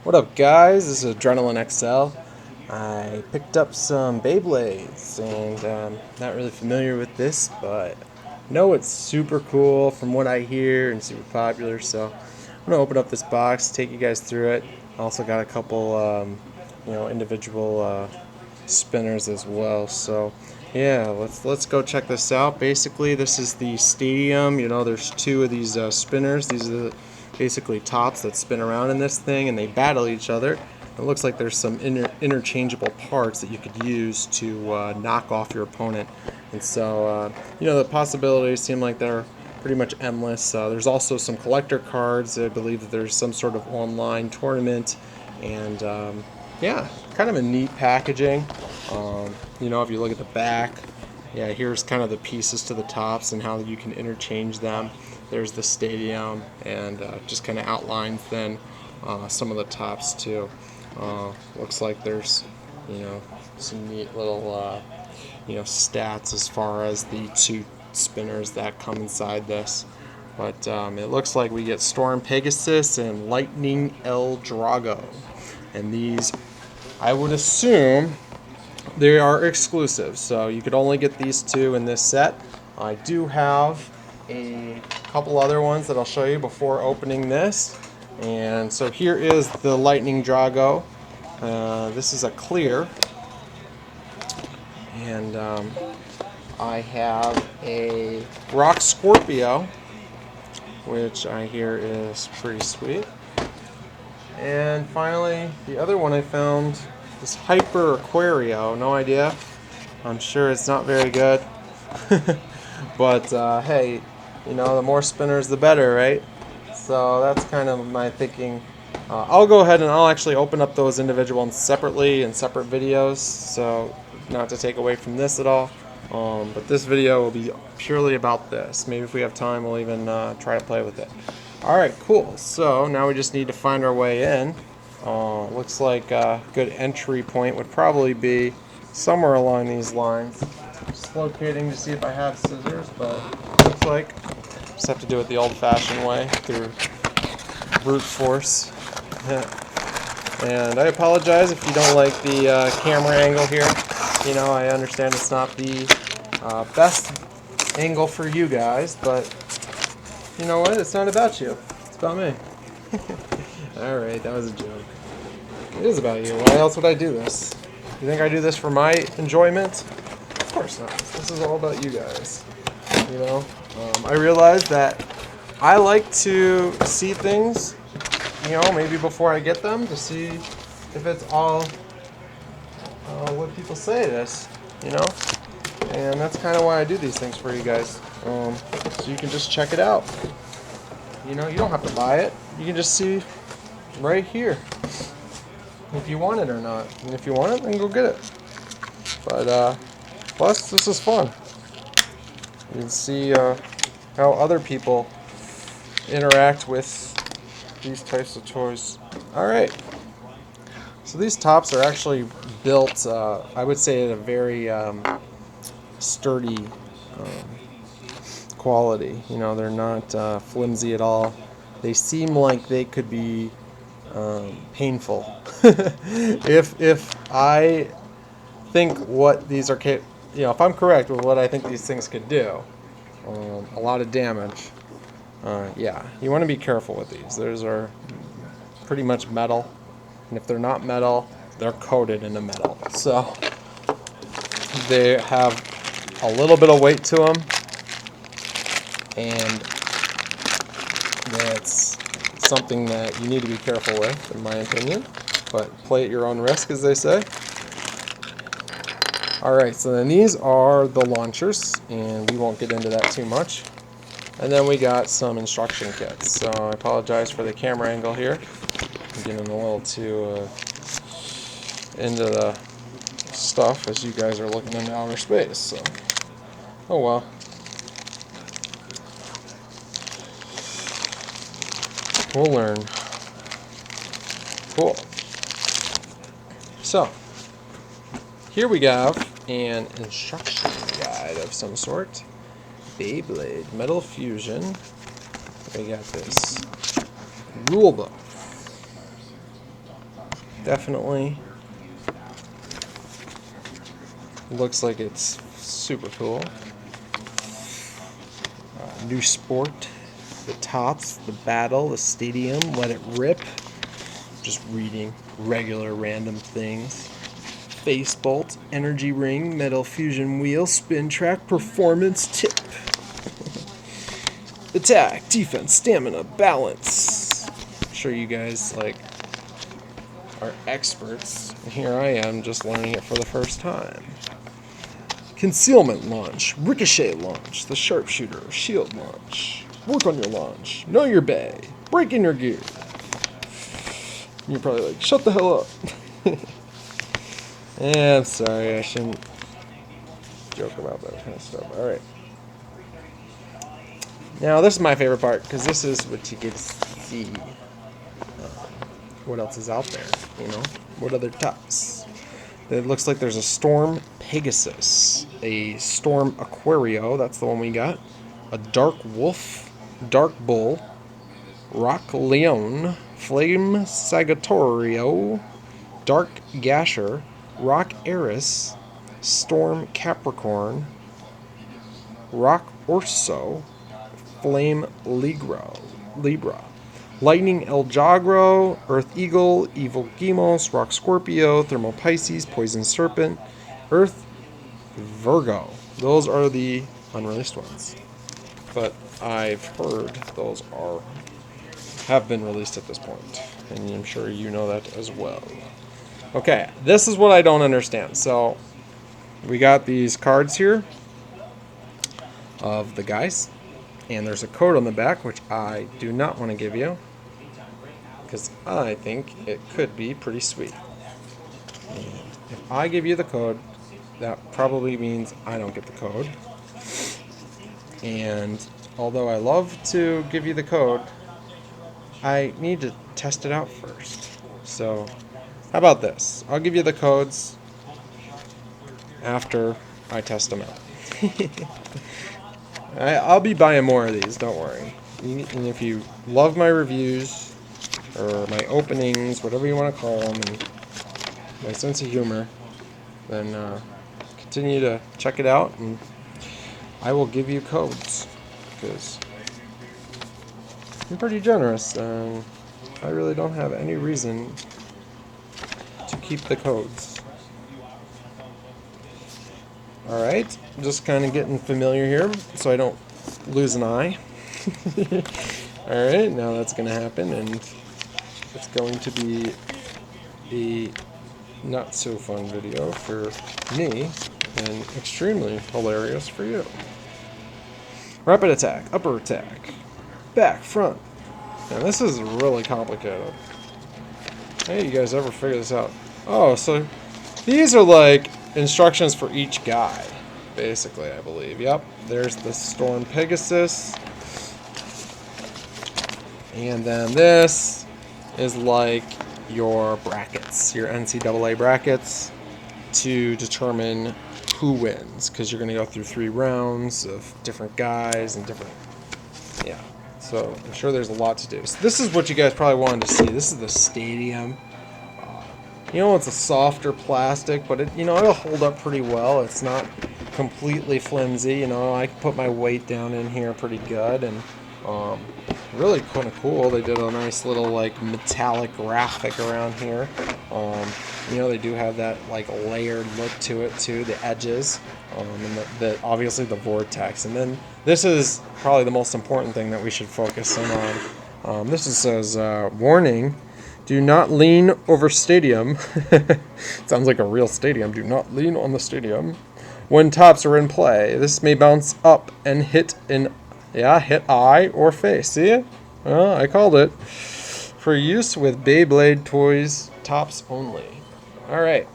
What up, guys? This is Adrenaline XL. I picked up some Beyblades, and not really familiar with this, but know it's super cool from what I hear and super popular. So I'm gonna open up this box, take you guys through it. I also got a couple, individual spinners as well. So yeah, let's go check this out. Basically, this is the stadium. There's two of these spinners. These are basically tops that spin around in this thing, and they battle each other. It looks like there's some interchangeable parts that you could use to knock off your opponent. And so, the possibilities seem like they're pretty much endless. There's also some collector cards. I believe that there's some sort of online tournament, and yeah, kind of a neat packaging. If you look at the back, yeah, here's kind of the pieces to the tops and how you can interchange them. There's the stadium, and just kind of outlines then some of the tops too. Looks like there's, some neat little, stats as far as the two spinners that come inside this. But it looks like we get Storm Pegasus and Lightning El Drago. And these, I would assume, they are exclusive. So you could only get these two in this set. I do have a couple other ones that I'll show you before opening this. And so here is the Lightning Drago. This is a clear. And I have a Rock Scorpio, which I hear is pretty sweet. And finally, the other one I found, this Hyper Aquario. No idea. I'm sure it's not very good. But hey, the more spinners the better, right? So that's kind of my thinking. I'll go ahead and I'll actually open up those individual ones separately in separate videos, so not to take away from this at all. But this video will be purely about this. Maybe if we have time, we'll even try to play with it. Alright, cool. So now we just need to find our way in. Looks like a good entry point would probably be somewhere along these lines. Just locating to see if I have scissors, but looks like just have to do it the old-fashioned way through brute force. And I apologize if you don't like the camera angle here. I understand it's not the best angle for you guys, but you know what? It's not about you. It's about me. Alright, that was a joke. It is about you. Why else would I do this? You think I do this for my enjoyment? Of course not. This is all about you guys. I realize that I like to see things, maybe before I get them, to see if it's all what people say it is, and that's kind of why I do these things for you guys, so you can just check it out. You don't have to buy it. You can just see right here if you want it or not, and if you want it, then go get it. But plus, this is fun. You can see how other people interact with these types of toys. Alright, so these tops are actually built, I would say, at a very sturdy quality. They're not flimsy at all. They seem like they could be painful. If I think what these are, if I'm correct with what I think these things could do, a lot of damage. Yeah, you want to be careful with these. Those are pretty much metal, and if they're not metal, they're coated in a metal. So they have a little bit of weight to them, and that's something that you need to be careful with, in my opinion. But play at your own risk, as they say. Alright, so then these are the launchers, and we won't get into that too much. And then we got some instruction kits. So I apologize for the camera angle here. I'm getting a little too into the stuff as you guys are looking into outer space. So, oh well. We'll learn. Cool. So, here we have an instruction guide of some sort. Beyblade, Metal Fusion. We got this rule book. definitely looks like it's super cool. New sport, the tops, the battle, the stadium, let it rip. Just reading regular random things. Face bolt, energy ring, metal fusion wheel, spin track, performance tip. Attack, defense, stamina, balance. I'm sure you guys are experts. And here I am just learning it for the first time. Concealment launch, ricochet launch, the sharpshooter, shield launch. Work on your launch, know your bay, break in your gear. And you're probably like, shut the hell up. Yeah, I'm sorry, I shouldn't joke about that kind of stuff. Alright. Now, this is my favorite part, because this is what you get to see. What else is out there, you know? What other tops? It looks like there's a Storm Pegasus, a Storm Aquario, that's the one we got, a Dark Wolf, Dark Bull, Rock Leon, Flame Sagittorio, Dark Gasher, Rock Eris, Storm Capricorn, Rock Orso, Flame Libra, Lightning El Jagro, Earth Eagle, Evil Gemos, Rock Scorpio, Thermal Pisces, Poison Serpent, Earth Virgo. Those are the unreleased ones. But I've heard those have been released at this point. And I'm sure you know that as well. Okay, this is what I don't understand. So, we got these cards here of the guys. And there's a code on the back, which I do not want to give you, because I think it could be pretty sweet. And if I give you the code, that probably means I don't get the code. And although I love to give you the code, I need to test it out first. So, how about this? I'll give you the codes after I test them out. I'll be buying more of these, don't worry. And if you love my reviews, or my openings, whatever you want to call them, and my sense of humor, then continue to check it out, and I will give you codes, because I'm pretty generous, and I really don't have any reason to keep the codes. Alright, just kind of getting familiar here so I don't lose an eye. Alright, now that's going to happen, and it's going to be a not so fun video for me and extremely hilarious for you. Rapid attack, upper attack, back, front. Now this is really complicated. Hey, you guys ever figure this out? Oh, so these are like instructions for each guy, basically, I believe. Yep, there's the Storm Pegasus. And then this is like your brackets, your NCAA brackets, to determine who wins, because you're going to go through 3 rounds of different guys and different, yeah. So I'm sure there's a lot to do. So this is what you guys probably wanted to see. This is the stadium. You know, it's a softer plastic, but it'll hold up pretty well. It's not completely flimsy. You know, I can put my weight down in here pretty good, and really kind of cool. They did a nice little like metallic graphic around here. They do have that like layered look to it too, the edges, and obviously the Vortex. And then this is probably the most important thing that we should focus in on. This says warning. Do not lean over stadium. Sounds like a real stadium. Do not lean on the stadium. When tops are in play, this may bounce up and hit eye or face. See it? Well, I called it. For use with Beyblade toys, tops only. Alright.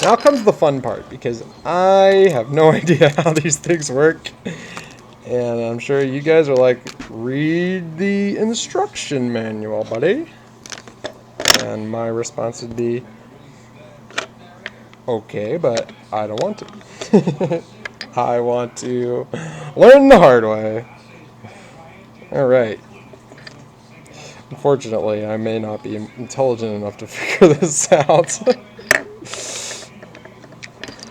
Now comes the fun part, because I have no idea how these things work. And I'm sure you guys are like, read the instruction manual, buddy. And my response would be, okay, but I don't want to. I want to learn the hard way. Alright. Unfortunately, I may not be intelligent enough to figure this out.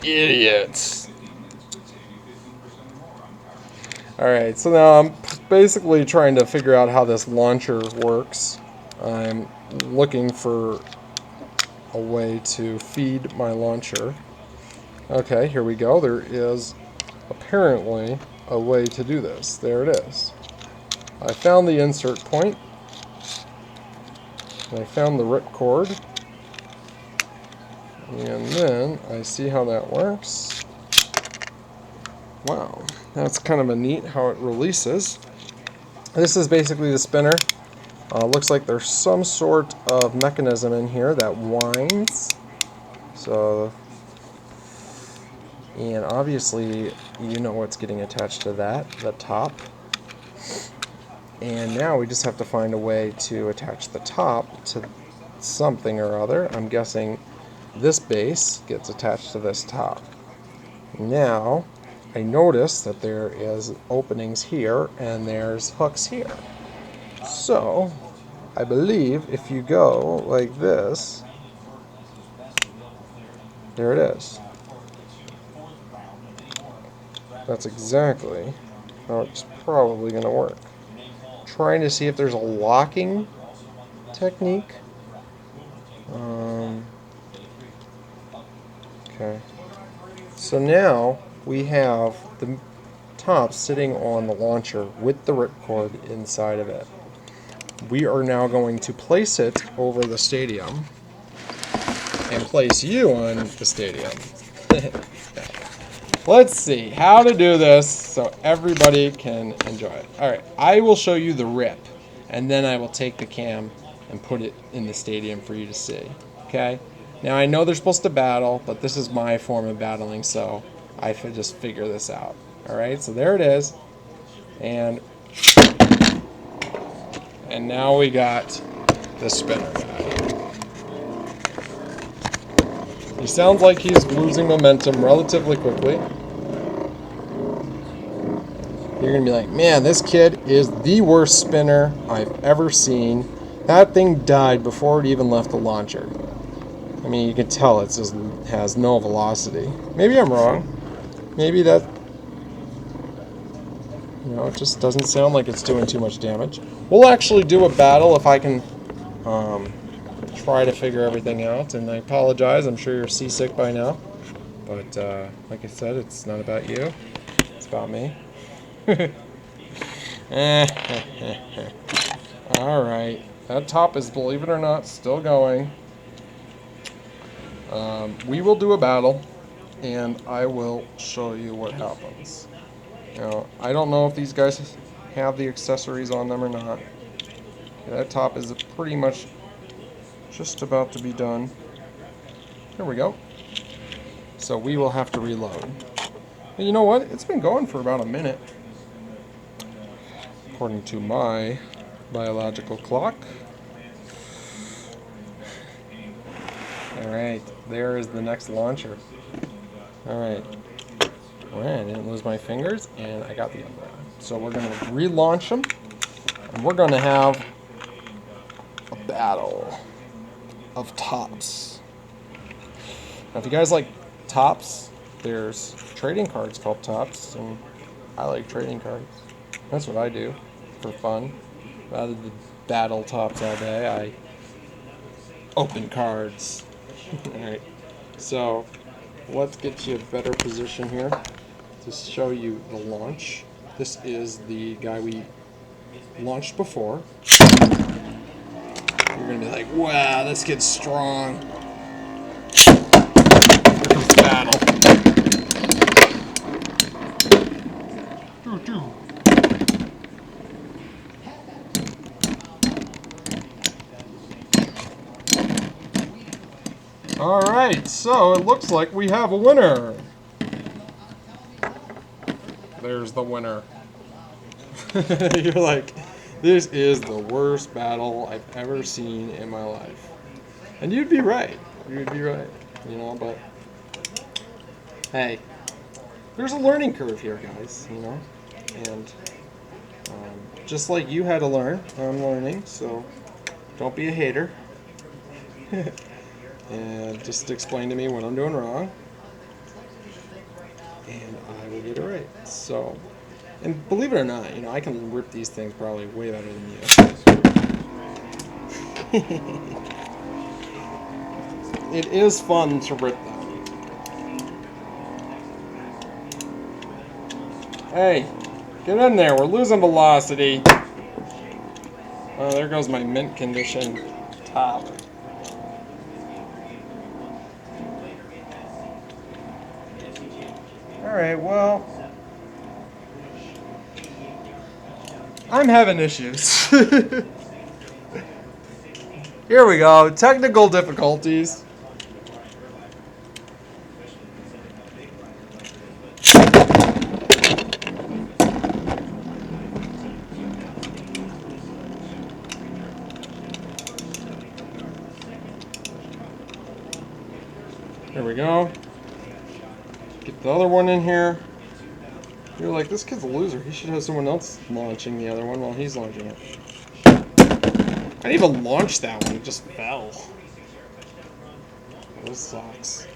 Idiots. Alright, so now I'm basically trying to figure out how this launcher works. I'm looking for a way to feed my launcher. Okay, here we go. There is apparently a way to do this. There it is. I found the insert point. And I found the ripcord. And then I see how that works. Wow, that's kind of a neat how it releases. This is basically the spinner. Looks like there's some sort of mechanism in here that winds. So, and obviously you know what's getting attached to that, the top. And now we just have to find a way to attach the top to something or other. I'm guessing this base gets attached to this top. Now, I notice that there is openings here and there's hooks here. So, I believe if you go like this, there it is. That's exactly how it's probably going to work. Trying to see if there's a locking technique. Okay. So now we have the top sitting on the launcher with the ripcord inside of it. We are now going to place it over the stadium and place you on the stadium. Let's see how to do this so everybody can enjoy it. Alright, I will show you the rip, and then I will take the cam and put it in the stadium for you to see. Okay? Now I know they're supposed to battle, but this is my form of battling, so I could just figure this out. Alright, so there it is. And now we got the spinner guy. He sounds like he's losing momentum relatively quickly. You're going to be like, man, this kid is the worst spinner I've ever seen. That thing died before it even left the launcher. I mean, you can tell it just has no velocity. Maybe I'm wrong. Maybe that, it just doesn't sound like it's doing too much damage. We'll actually do a battle if I can try to figure everything out. And I apologize, I'm sure you're seasick by now. But like I said, it's not about you. It's about me. Alright. That top is, believe it or not, still going. We will do a battle, and I will show you what happens. Now, I don't know if these guys have the accessories on them or not. That top is pretty much just about to be done. Here we go. So we will have to reload. And you know what? It's been going for about a minute, according to my biological clock. Alright, there is the next launcher. Alright. I didn't lose my fingers, and I got the other one. So we're going to relaunch them, and we're going to have a battle of tops. Now, if you guys like tops, there's trading cards called tops, and I like trading cards. That's what I do for fun. Rather than battle tops all day, I open cards. Alright, so let's get you a better position here to show you the launch. This is the guy we launched before. You're going to be like, wow, this kid's strong. Here comes the battle. Alright, so it looks like we have a winner. There's the winner. You're like, this is the worst battle I've ever seen in my life. And you'd be right. You'd be right. But hey, there's a learning curve here, guys, And just like you had to learn, I'm learning, so Don't be a hater. And just explain to me what I'm doing wrong. And I will get it right. So, and believe it or not, you know, I can rip these things probably way better than you. It is fun to rip them. Hey, get in there. We're losing velocity. Oh, there goes my mint condition top. Alright, well, I'm having issues. Here we go. Technical difficulties. There we go. Get the other one in here. You're like, this kid's a loser. He should have someone else launching the other one while he's launching it. I didn't even launch that one. It just fell. This sucks.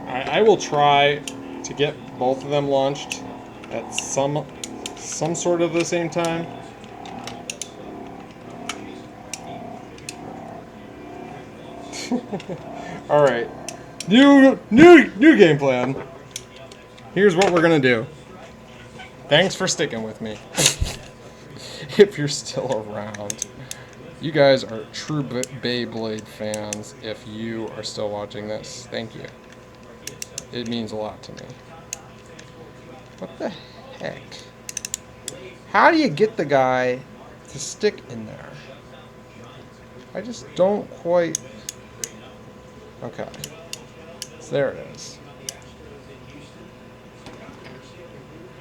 I will try to get both of them launched at some sort of the same time. All right, new game plan. Here's what we're gonna do. Thanks for sticking with me. If you're still around, you guys are true Beyblade fans. If you are still watching this, thank you. It means a lot to me. What the heck? How do you get the guy to stick in there? I just don't quite. Okay, so there it is.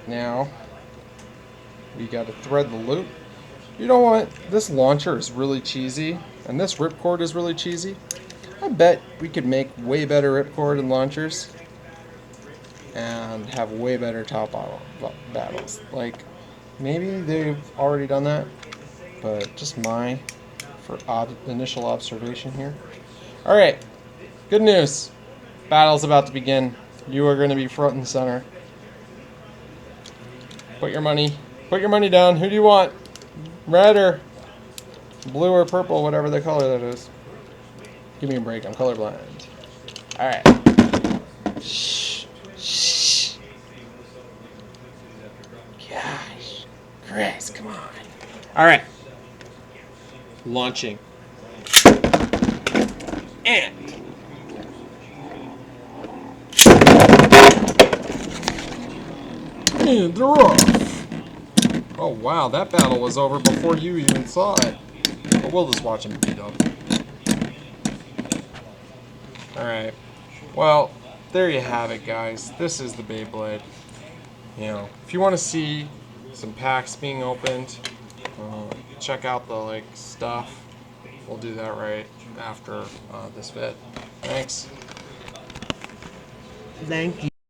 Now, we got to thread the loop. You know what? This launcher is really cheesy, and this ripcord is really cheesy. I bet we could make way better ripcord and launchers, and have way better top battles. Like, maybe they've already done that, but just my initial observation here. All right. Good news. Battle's about to begin. You are going to be front and center. Put your money down. Who do you want? Red or blue or purple, whatever the color that is. Give me a break. I'm colorblind. All right. Shh. Shh. Gosh. Chris, come on. All right. Launching. And they're off. Oh wow, that battle was over before you even saw it. But we'll just watch him beat up. Alright. Well, there you have it, guys. This is the Beyblade. You know, if you want to see some packs being opened, check out the stuff. We'll do that right after this vid. Thanks. Thank you.